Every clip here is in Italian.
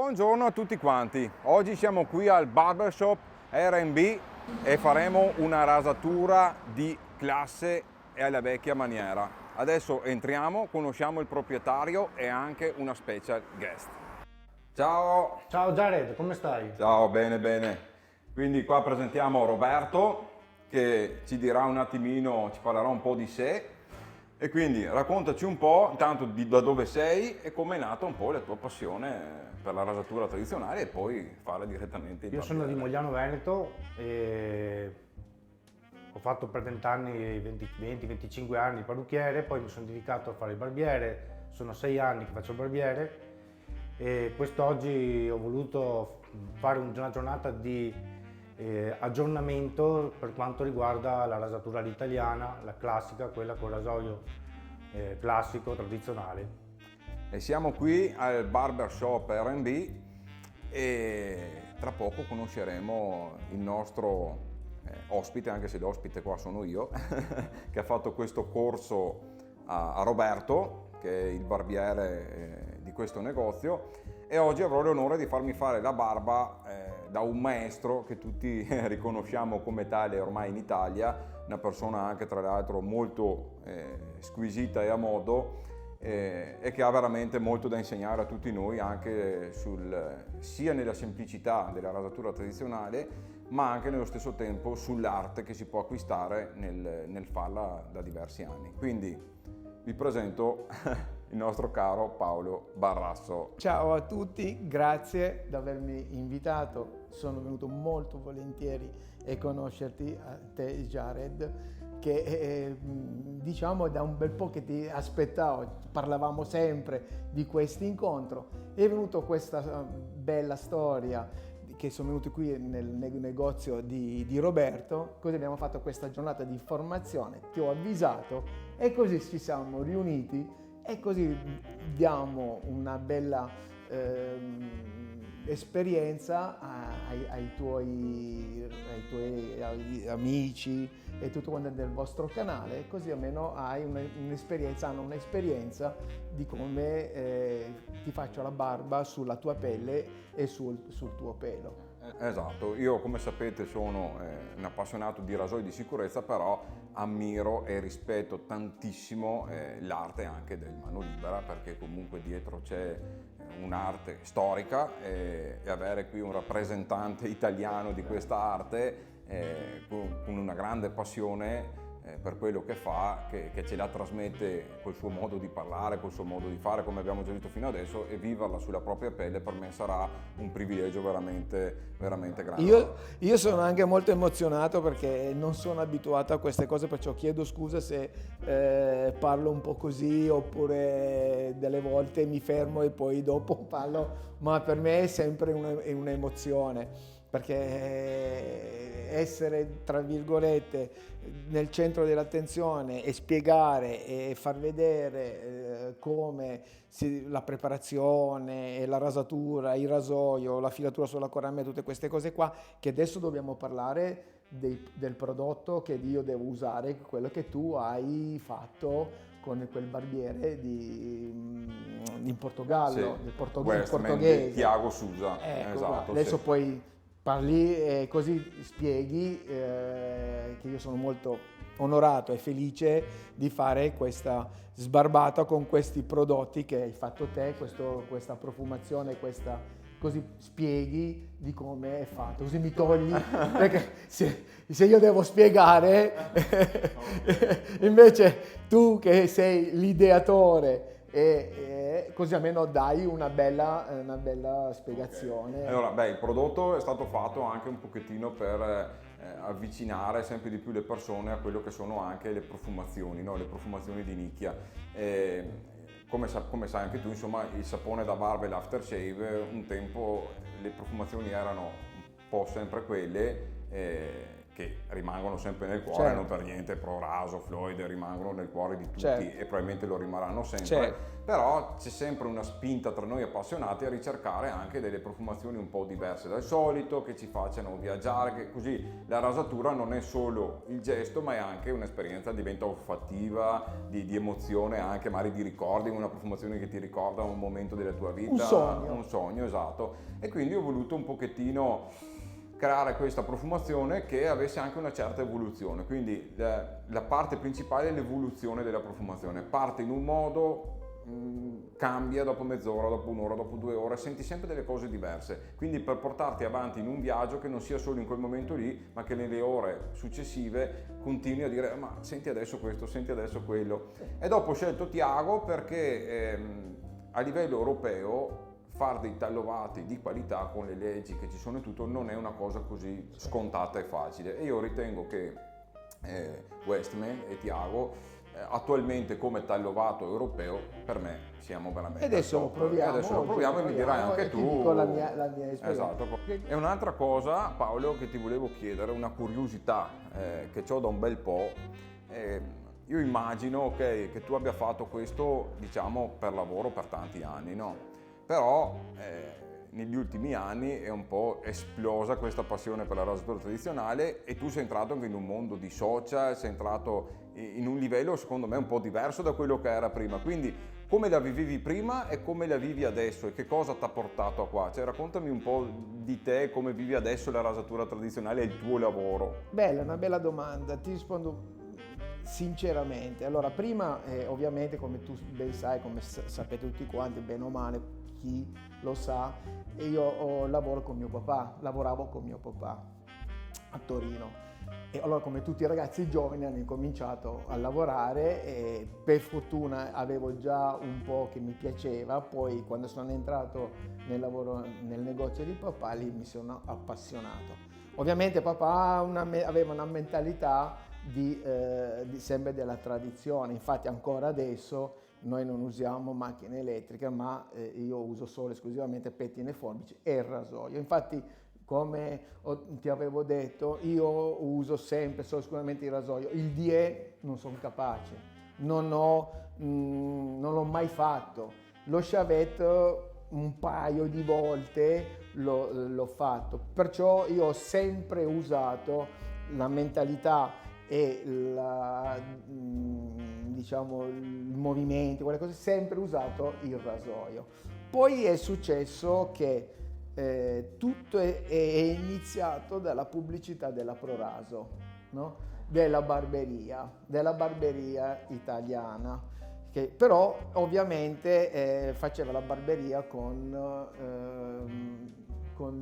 Buongiorno a tutti quanti, oggi siamo qui al Barbershop R&B e faremo una rasatura di classe e alla vecchia maniera. Adesso entriamo, conosciamo il proprietario e anche una special guest. Ciao! Ciao Jared, come stai? Ciao, bene bene. Quindi qua presentiamo Roberto che ci dirà un attimino, ci parlerà un po' di sé. E quindi raccontaci un po' intanto da dove sei e come è nata un po' la tua passione per la rasatura tradizionale e poi fare direttamente il Io sono di barbiere. Mogliano Veneto e ho fatto per 20 anni, 20-25 anni il parrucchiere, poi mi sono dedicato a fare il barbiere, sono 6 anni che faccio il barbiere e quest'oggi ho voluto fare una giornata di aggiornamento per quanto riguarda la rasatura all'italiana, la classica, quella con rasoio classico, tradizionale. E siamo qui al Barbershop R&B e tra poco conosceremo il nostro ospite, anche se l'ospite qua sono io, che ha fatto questo corso a Roberto, che è il barbiere di questo negozio, e oggi avrò l'onore di farmi fare la barba da un maestro che tutti riconosciamo come tale ormai in Italia, una persona anche tra l'altro molto squisita e a modo, e che ha veramente molto da insegnare a tutti noi anche sia nella semplicità della rasatura tradizionale ma anche nello stesso tempo sull'arte che si può acquistare nel farla da diversi anni. Quindi vi presento il nostro caro Paolo Barrasso. Ciao a tutti, grazie di avermi invitato, sono venuto molto volentieri a conoscerti, a te Jared, che diciamo da un bel po' che ti aspettavo, parlavamo sempre di questo incontro, è venuta questa bella storia che sono venuti qui nel negozio di Roberto, così abbiamo fatto questa giornata di formazione, ti ho avvisato e così ci siamo riuniti e così diamo una bella esperienza ai tuoi amici e tutto quanto del vostro canale, così almeno hai un'esperienza, hanno un'esperienza di come ti faccio la barba sulla tua pelle e sul tuo pelo. Esatto, io come sapete sono un appassionato di rasoi di sicurezza, però ammiro e rispetto tantissimo l'arte anche del mano libera, perché comunque dietro c'è un'arte storica e avere qui un rappresentante italiano di questa arte con una grande passione per quello che fa, che ce la trasmette col suo modo di parlare, col suo modo di fare, come abbiamo già visto fino adesso, e viverla sulla propria pelle per me sarà un privilegio veramente, veramente grande. Io sono anche molto emozionato perché non sono abituato a queste cose, perciò chiedo scusa se parlo un po' così oppure delle volte mi fermo e poi dopo parlo, ma per me è sempre un'emozione. Perché essere, tra virgolette, nel centro dell'attenzione e spiegare e far vedere come la preparazione, e la rasatura, il rasoio, la filatura sulla corame, tutte queste cose qua, che adesso dobbiamo parlare del prodotto che io devo usare, quello che tu hai fatto con quel barbiere in Portogallo, Sì, del Westman portoghese. di Tiago Sousa. Ecco, Esatto, adesso sì. poi parli e così spieghi che io sono molto onorato e felice di fare questa sbarbata con questi prodotti che hai fatto te, questa profumazione, così spieghi di come è fatto, così mi togli, perché se io devo spiegare, invece tu che sei l'ideatore e così almeno dai una bella spiegazione. Allora, il prodotto è stato fatto anche un pochettino per avvicinare sempre di più le persone a quello che sono anche le profumazioni, no? Le profumazioni di nicchia. Come sai anche tu, insomma, il sapone da barba e l'aftershave, un tempo le profumazioni erano un po' sempre quelle che rimangono sempre nel cuore, Certo. non per niente Pro Raso, Floyd, rimangono nel cuore di tutti Certo. e probabilmente lo rimarranno sempre, Certo. però c'è sempre una spinta tra noi appassionati a ricercare anche delle profumazioni un po' diverse dal solito, che ci facciano viaggiare, che così la rasatura non è solo il gesto, ma è anche un'esperienza, diventa olfattiva, di emozione, anche magari di ricordi, una profumazione che ti ricorda un momento della tua vita, Un sogno, esatto. E quindi ho voluto un pochettino creare questa profumazione che avesse anche una certa evoluzione, quindi la parte principale è l'evoluzione della profumazione, parte in un modo, cambia dopo mezz'ora, dopo un'ora, dopo 2 ore, senti sempre delle cose diverse, quindi per portarti avanti in un viaggio che non sia solo in quel momento lì, ma che nelle ore successive continui a dire ma senti adesso questo, senti adesso quello. E dopo ho scelto Tiago perché a livello europeo fare dei tallovati di qualità con le leggi che ci sono e tutto non è una cosa così scontata e facile, e io ritengo che Westman e Tiago attualmente come tallovato europeo per me siamo veramente E adesso lo top. proviamo. E adesso lo proviamo e mi dirai anche e tu. Ti dico la mia esperienza. Esatto. E un'altra cosa, Paolo, che ti volevo chiedere, una curiosità che ho da un bel po'. Io immagino che tu abbia fatto questo, diciamo, per lavoro per tanti anni, no? Però negli ultimi anni è un po' esplosa questa passione per la rasatura tradizionale e tu sei entrato anche in un mondo di social, sei entrato in un livello secondo me un po' diverso da quello che era prima, quindi come la vivevi prima e come la vivi adesso e che cosa ti ha portato a qua? Cioè raccontami un po' di te, come vivi adesso la rasatura tradizionale e il tuo lavoro. Bella, una bella domanda, ti rispondo sinceramente. Allora, prima ovviamente, come tu ben sai, come sapete tutti quanti, bene o male, chi lo sa, io lavoravo con mio papà a Torino. E allora, come tutti i ragazzi giovani, hanno incominciato a lavorare e per fortuna avevo già un po' che mi piaceva, poi quando sono entrato nel lavoro nel negozio di papà, lì mi sono appassionato. Ovviamente papà aveva una mentalità di sempre della tradizione, infatti ancora adesso noi non usiamo macchine elettriche, ma io uso solo esclusivamente pettine, forbici e il rasoio. Infatti, come ti avevo detto, io uso sempre solo esclusivamente il rasoio. Il DE non sono capace, non l'ho mai fatto. Lo sciavetto un paio di volte l'ho fatto, perciò io ho sempre usato la mentalità e diciamo il movimento, quelle cose, sempre usato il rasoio. Poi è successo che tutto è iniziato dalla pubblicità della ProRaso, no? della barberia italiana, che però ovviamente faceva la barberia con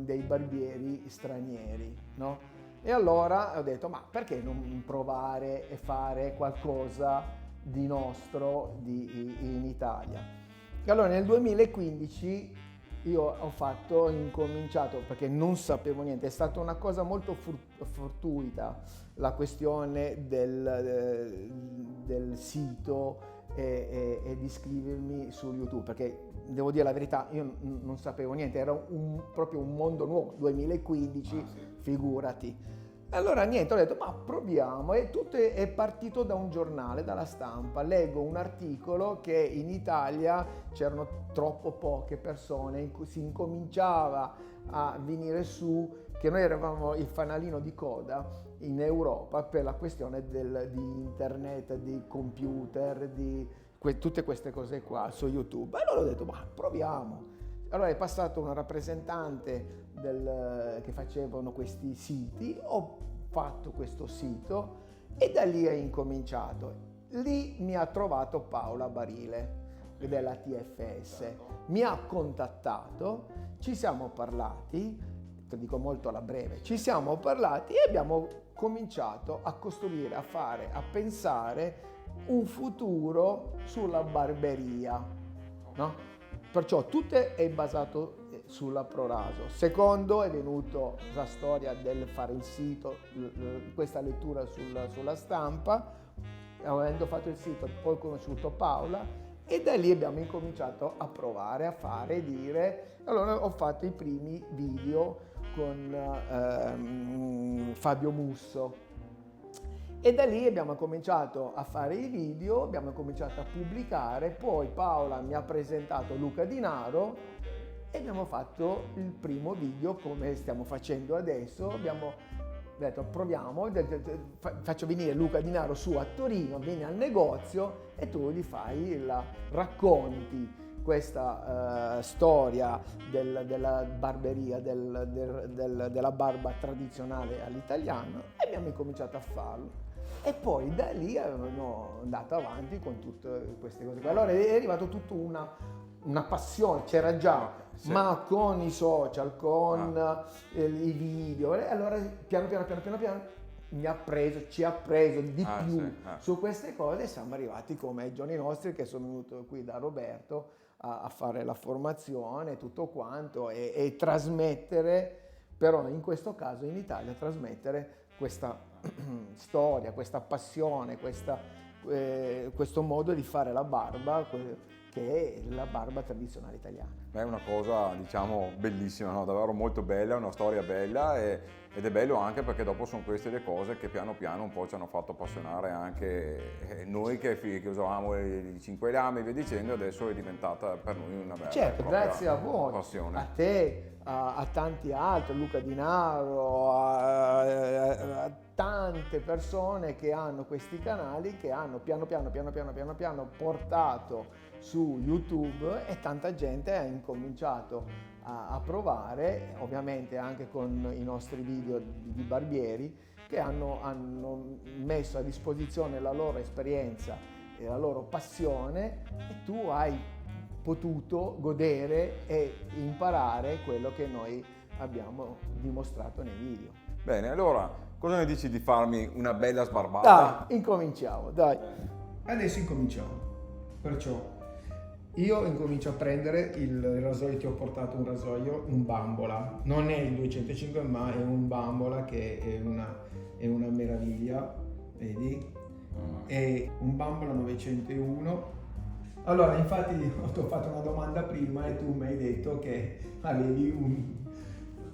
dei barbieri stranieri, no? E allora ho detto, ma perché non provare e fare qualcosa di nostro in Italia? E allora nel 2015 io ho incominciato, perché non sapevo niente, è stata una cosa molto fortuita la questione del sito e di iscrivermi su YouTube, perché devo dire la verità, io non sapevo niente, era proprio un mondo nuovo, 2015, figurati. Allora niente, ho detto ma proviamo, e tutto è partito da un giornale, dalla stampa. Leggo un articolo che in Italia c'erano troppo poche persone, si incominciava a venire su, che noi eravamo il fanalino di coda in Europa per la questione di internet, di computer, di tutte queste cose qua su YouTube. E allora ho detto ma proviamo. Allora è passato una rappresentante che facevano questi siti, ho fatto questo sito e da lì è incominciato. Lì mi ha trovato Paola Barile della TFS, mi ha contattato, ci siamo parlati, te dico molto alla breve, ci siamo parlati e abbiamo cominciato a costruire, a pensare un futuro sulla barberia, no? Perciò tutto è basato sulla ProRaso. Secondo è venuto la storia del fare il sito, questa lettura sulla stampa. Avendo fatto il sito poi ho conosciuto Paola e da lì abbiamo incominciato a provare, a fare, dire. Allora ho fatto i primi video con Fabio Musso. E da lì abbiamo cominciato a fare i video, abbiamo cominciato a pubblicare, poi Paola mi ha presentato Luca Dinaro e abbiamo fatto il primo video come stiamo facendo adesso. Abbiamo detto proviamo, faccio venire Luca Dinaro su a Torino, vieni al negozio e tu gli racconti questa storia della barberia, della barba tradizionale all'italiana, e abbiamo incominciato a farlo. E poi da lì abbiamo andato avanti con tutte queste cose. Allora è arrivato tutta una passione, c'era già, sì. ma con i social, con i video, e allora piano piano ci ha preso di più sì. su queste cose, e siamo arrivati come ai giorni nostri, che sono venuto qui da Roberto a fare la formazione, tutto quanto, e trasmettere, però in questo caso in Italia, trasmettere questa storia, questa passione, questo modo di fare la barba, che è la barba tradizionale italiana. È una cosa, diciamo, bellissima, no? Davvero molto bella, una storia bella, ed è bello anche perché dopo sono queste le cose che piano piano un po' ci hanno fatto appassionare anche noi che usavamo i 5 lame e via dicendo. Adesso è diventata per noi una bella certo, grazie a voi, passione. a te, a tanti altri, Luca Dinaro, a tante persone che hanno questi canali, che hanno piano piano portato su YouTube, e tanta gente ha incominciato a provare, ovviamente anche con i nostri video di barbieri, che hanno messo a disposizione la loro esperienza e la loro passione, e tu hai potuto godere e imparare quello che noi abbiamo dimostrato nei video. Bene, allora cosa ne dici di farmi una bella sbarbata? Dai, incominciamo, dai. Adesso incominciamo. Perciò io incomincio a prendere il rasoio, ti ho portato un rasoio, un bambola. Non è il 205, ma è un bambola che è una meraviglia, vedi? È un bambola 901. Allora, infatti ti ho fatto una domanda prima e tu mi hai detto che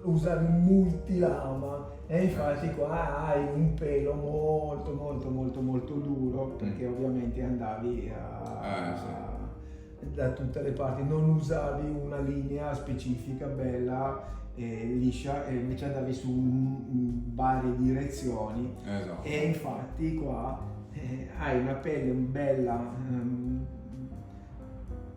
usavi un multilama, e infatti qua hai un pelo molto duro, perché ovviamente andavi da tutte le parti, non usavi una linea specifica bella e liscia, e invece andavi su varie direzioni. Esatto. E infatti qua hai una pelle bella,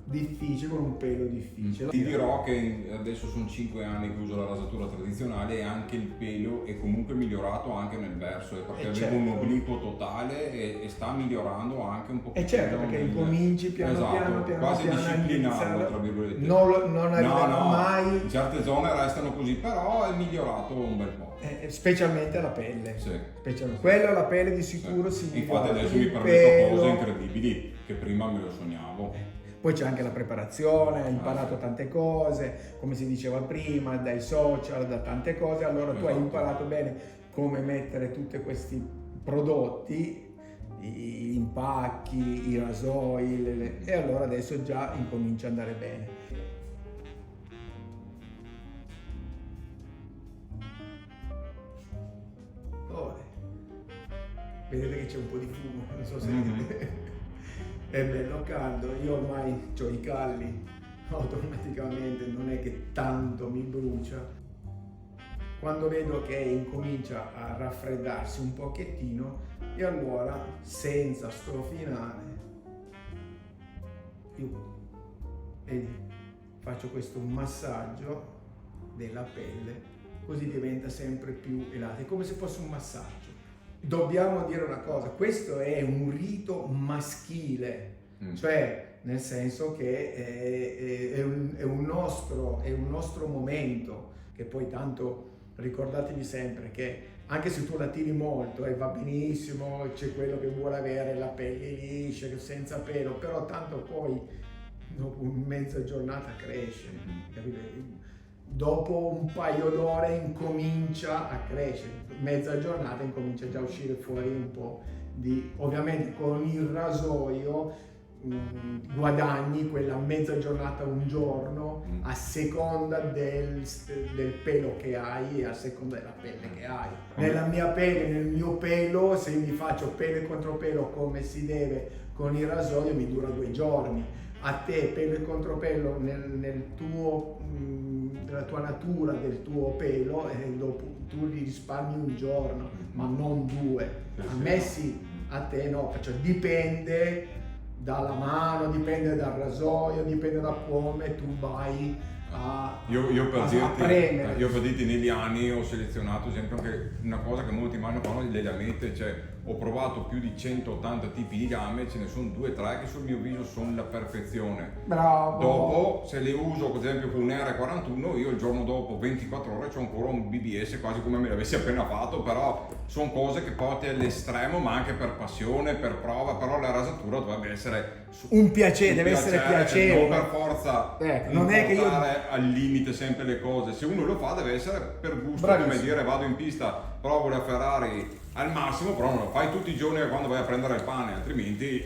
difficile, con un pelo difficile. Ti dirò che adesso sono 5 anni che uso la rasatura tradizionale, e anche il pelo è comunque migliorato anche nel verso, perché avevo certo. un obliquo totale e sta migliorando anche un po'. E certo, perché incominci piano piano quasi disciplinando, tra virgolette. Non arriverà mai. In certe zone restano così, però è migliorato un bel po'. Specialmente la pelle. Sì. Quella, la pelle di sicuro sì. si Infatti migliora. adesso mi permetto cose incredibili che prima me lo sognavo. Poi c'è anche la preparazione, hai imparato tante cose, come si diceva prima, dai social, da tante cose. Allora tu hai imparato bene come mettere tutti questi prodotti, gli impacchi, i rasoi, e allora adesso già incomincia ad andare bene. Vedete che c'è un po' di fumo, non so se è bello caldo, io ormai ho i calli, automaticamente non è che tanto mi brucia. Quando vedo che incomincia a raffreddarsi un pochettino, e allora, senza strofinare, io faccio questo massaggio della pelle, così diventa sempre più elastica, come se fosse un massaggio. Dobbiamo dire una cosa, questo è un rito maschile, cioè nel senso che è un nostro momento, che poi tanto ricordatevi sempre che anche se tu la tiri molto e va benissimo, c'è quello che vuole avere la pelle liscia, senza pelo, però tanto poi dopo mezza giornata cresce, capite? Dopo un paio d'ore incomincia a crescere, mezza giornata incomincia già a uscire fuori un po' di, ovviamente con il rasoio guadagni quella mezza giornata, un giorno, a seconda del pelo che hai e a seconda della pelle che hai. Nella mia pelle, nel mio pelo, se mi faccio pelo e contropelo come si deve con il rasoio, mi dura 2 giorni. A te pelo e contropelo nel tuo, nella tua natura, del tuo pelo, e dopo tu li risparmi un giorno, ma non 2. A me sì, a te no, cioè dipende dalla mano, dipende dal rasoio, dipende da come tu vai a premere. Io per dirti, negli anni ho selezionato sempre anche una cosa che molti fanno, le lamette, cioè ho provato più di 180 tipi di lame, ce ne sono 2 o 3 che sul mio viso sono la perfezione. Bravo! Dopo, se le uso per esempio con un R41, io il giorno dopo 24 ore c'ho ancora un BBS quasi come me l'avessi appena fatto, però sono cose che porti all'estremo, ma anche per passione, per prova, però la rasatura dovrebbe essere un piacere, deve essere piacevole. Non per forza non è che io al limite sempre le cose. Se uno lo fa deve essere per gusto. Bravissimo. Come dire, vado in pista, provo la Ferrari al massimo, però non lo fai tutti i giorni quando vai a prendere il pane, altrimenti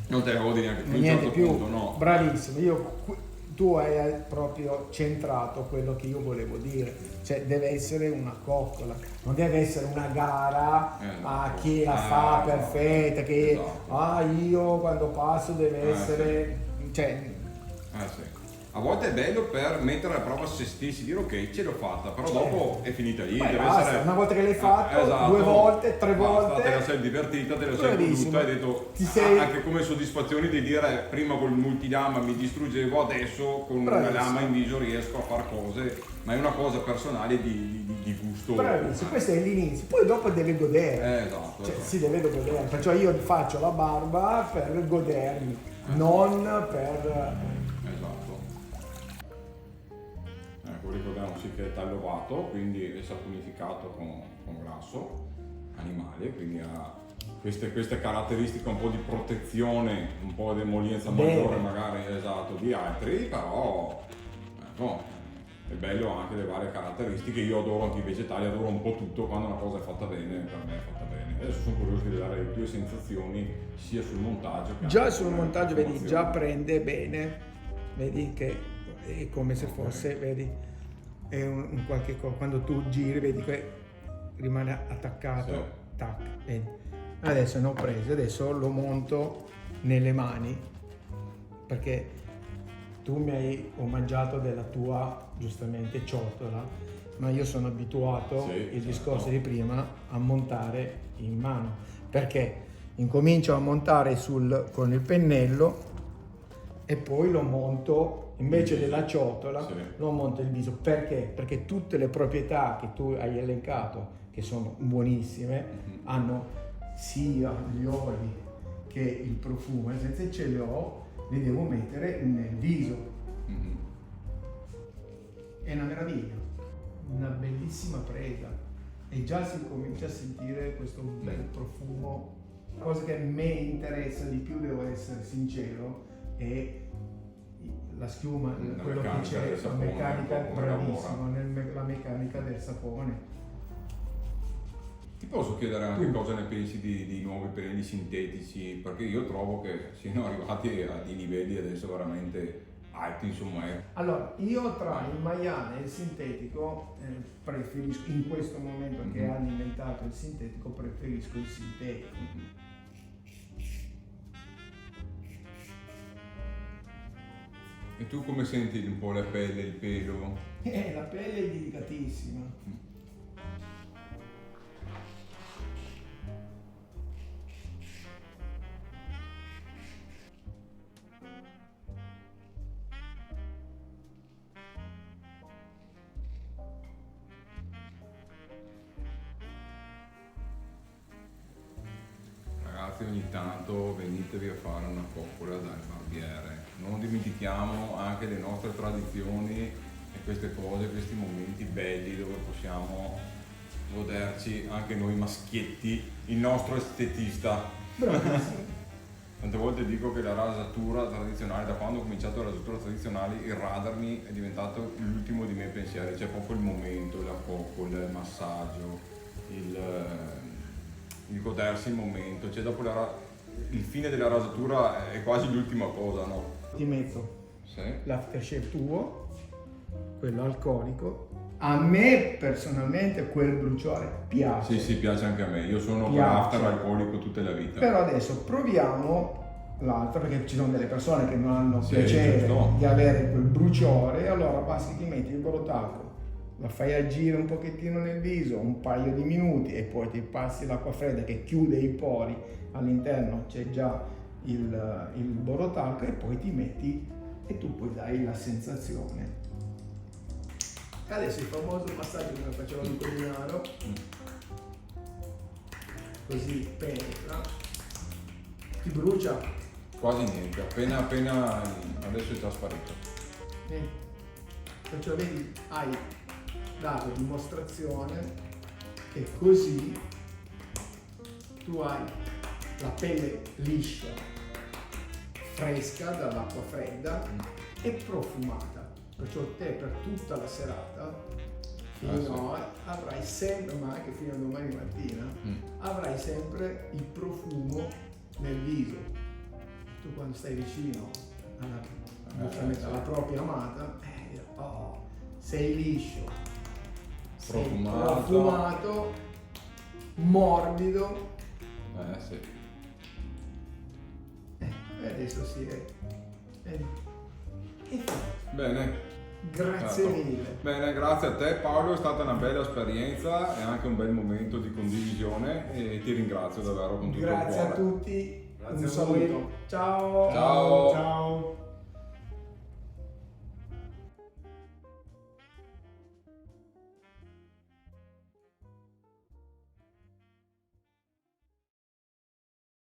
non te ne godi neanche più. Niente più. Punto, no. Bravissimo. Tu hai proprio centrato quello che io volevo dire, cioè deve essere una coccola, non deve essere una gara a chi la fa perfetta, che io quando passo deve essere, sì. A volte è bello per mettere a prova se stessi, dire ok, ce l'ho fatta, però dopo è finita lì. Deve essere... Una volta che l'hai fatto, 2 volte, 3 volte. Te la sei divertita, te la sei voluta, hai detto anche come soddisfazione di dire prima col multilama mi distruggevo, adesso con una lama in viso riesco a fare cose, ma è una cosa personale di gusto. Bravissimo, questo è l'inizio, poi dopo deve godere. Si deve godere, perciò io faccio la barba per godermi, non per... Ricordiamoci che è tagliovato, quindi è saponificato con grasso animale, quindi ha queste caratteristiche un po' di protezione, un po' di emollienza maggiore magari di altri, però è bello anche le varie caratteristiche. Io adoro anche i vegetali, adoro un po' tutto, quando una cosa è fatta bene, per me è fatta bene. Adesso sono curioso di dare le tue sensazioni sia sul montaggio che già sul montaggio, vedi, già prende bene, vedi che è come se fosse, vedi, è un qualche cosa, quando tu giri vedi che rimane attaccato, tac, vedi. Adesso ne ho preso, adesso lo monto nelle mani, perché tu mi hai omaggiato della tua, giustamente, ciotola, ma io sono abituato, il discorso di prima, a montare in mano, perché incomincio a montare con il pennello e poi lo monto. Invece della ciotola lo monto il viso. Perché? Perché tutte le proprietà che tu hai elencato, che sono buonissime, hanno sia gli oli che il profumo, e se ce li ho, li devo mettere nel viso. È una meraviglia, una bellissima presa, e già si comincia a sentire questo bel profumo. La cosa che a me interessa di più, devo essere sincero, è la schiuma, quello che c'è, la meccanica, bravissimo, la meccanica del sapone. Ti posso chiedere anche cosa ne pensi di nuovi pennelli sintetici? Perché io trovo che siano arrivati a dei livelli adesso veramente alti, insomma. Allora, io tra il Maiane e il sintetico preferisco, in questo momento che hanno inventato il sintetico, preferisco il sintetico. E tu come senti un po' la pelle, il pelo? La pelle è delicatissima. Ragazzi, ogni tanto venitevi a fare una coccola dal barbiere. Non dimentichiamo anche le nostre tradizioni e queste cose, questi momenti belli dove possiamo goderci anche noi maschietti il nostro estetista. Bravissimo. Tante volte dico che la rasatura tradizionale, da quando ho cominciato la rasatura tradizionale, il radarmi è diventato l'ultimo dei miei pensieri. C'è proprio il momento, la coccola, il massaggio, il godersi il momento. Cioè dopo il fine della rasatura è quasi l'ultima cosa, no? Ti metto Sì. l'aftershave tuo, quello alcolico. A me personalmente quel bruciore piace. Sì, piace anche a me. Io sono con Piace. after alcolico tutta la vita. Però adesso proviamo l'altro, perché ci sono delle persone che non hanno Sì, piacere giusto. di avere quel bruciore, allora basta che ti metti il borotaco, la fai agire un pochettino nel viso, un paio di minuti e poi ti passi l'acqua fredda che chiude i pori, all'interno c'è già il borotaco e poi ti metti e tu poi dai la sensazione. Adesso il famoso massaggio come facevamo con Milano, così penetra, ti brucia. Quasi niente, appena adesso è già sparito. Perciò vedi, hai dato dimostrazione che così tu hai la pelle liscia, fresca dall'acqua fredda e profumata. Perciò te per tutta la serata fino avrai sempre, ma anche fino a domani mattina, avrai sempre il profumo nel viso. Tu quando stai vicino alla propria amata, sei liscio, sei profumato, morbido. Sì. Adesso sì, Bene. grazie Certo. mille. Bene, grazie a te Paolo, è stata una bella esperienza e anche un bel momento di condivisione e ti ringrazio davvero con tutto il cuore. Grazie a tutti, Grazie un a voi. saluto. Ciao. Ciao. Ciao.